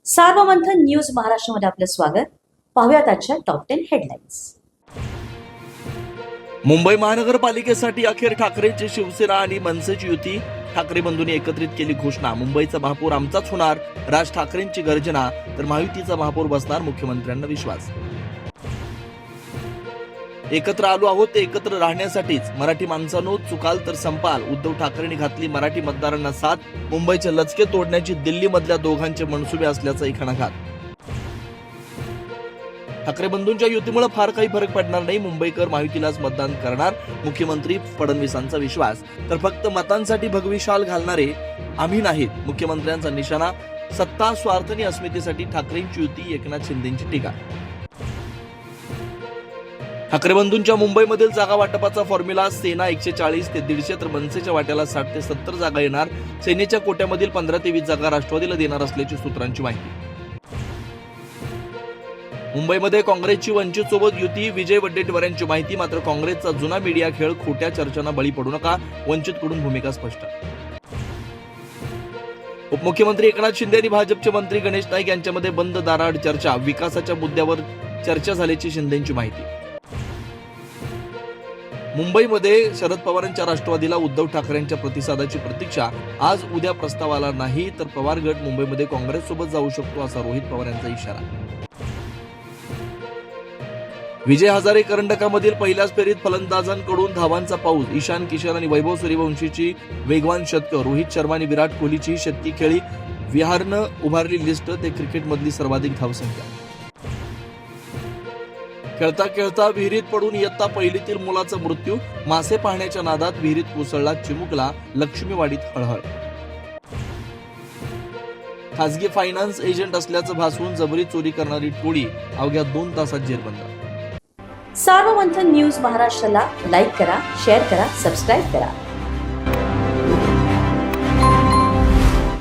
Sarvamanthan news महाराष्ट्रामध्ये आपलं स्वागत. पाहूयात आजच्या टॉप 10 हेडलाईन्स. मुंबई महानगरपालिकेसाठी अखेर ठाकरेंची शिवसेना आणि मनसेची युती. ठाकरे बंधूंनी एकत्रित केली घोषणा. मुंबईचा महापौर आमचाच होणार, राज ठाकरेंची गर्जना. तर महायुतीचा महापौर बसणार, मुख्यमंत्र्यांना विश्वास. एकत्र आलो आहोत ते एकत्र राहण्यासाठीच. मराठी माणसांनो, चुकाल तर संपाल. उद्धव ठाकरेंनी घातली मराठी मतदारांना साथ. मुंबईचे लचके तोडण्याची दिल्लीमधल्या दोघांचे मनसुबे असल्याचाही खणाघात. ठाकरे बंधूंच्या युतीमुळे फार काही फरक पडणार नाही. मुंबईकर महायुतीलाच मतदान करणार, मुख्यमंत्री फडणवीसांचा विश्वास. तर फक्त मतांसाठी भगवी शाल घालणारे आम्ही नाहीत, मुख्यमंत्र्यांचा निशाणा. सत्ता, स्वार्थ आणि अस्मितेसाठी ठाकरेंची युती, एकनाथ शिंदेंची टीका. ठाकरे बंधूंच्या मुंबईमधील जागा वाटपाचा फॉर्म्युला. सेना 140 ते 150 तर मनसेच्या वाट्याला 60 ते 70 जागा येणार. सेनेच्या कोट्यामधील 15 ते 20 जागा राष्ट्रवादीला देणार असल्याची सूत्रांची माहिती. मुंबईमध्ये काँग्रेसची वंचित सोबत युती. विजय वडेट्टीवारांची माहिती. मात्र काँग्रेसचा जुना मीडिया खेळ, खोट्या चर्चांना बळी पडू नका. वंचितकडून भूमिका स्पष्ट. उपमुख्यमंत्री एकनाथ शिंदे आणि भाजपचे मंत्री गणेश नाईक यांच्यामध्ये बंद दाराआड चर्चा. विकासाच्या मुद्द्यावर चर्चा झाल्याची शिंदेंची माहिती. मुंबईमध्ये शरद पवारांच्या राष्ट्रवादीला उद्धव ठाकरेंच्या प्रतिसादाची प्रतीक्षा. आज उद्या प्रस्ताव आला नाही तर पवार गट मुंबईमध्ये काँग्रेससोबत जाऊ शकतो, असा रोहित पवार यांचा इशारा. विजय हजारे करंडकामधील पहिल्याच फेरीत फलंदाजांकडून धावांचा पाऊस. ईशान किशन आणि वैभव सूर्यवंशीची वेगवान शतकं. रोहित शर्मा आणि विराट कोहलीची शतकी खेळी. विहारनं उभारली लिस्ट, ते क्रिकेटमधली सर्वाधिक धावसंख्या. खेळता खेळता विहिरीत पडून इयत्ता पहिलीतील मुलाचा मृत्यू. मासे पाहण्याच्या नादात विहिरीत कोसळला, चिमुकला. लक्ष्मीवाडीत हळहळ. खासगी फायनान्स एजंट असल्याचं भासवून जबरी चोरी करणारी टोळी. अवघ्या 2 तासात जेरबंद. सार्वमंथन न्यूज महाराष्ट्राला लाईक करा, शेअर करा, सबस्क्राईब करा.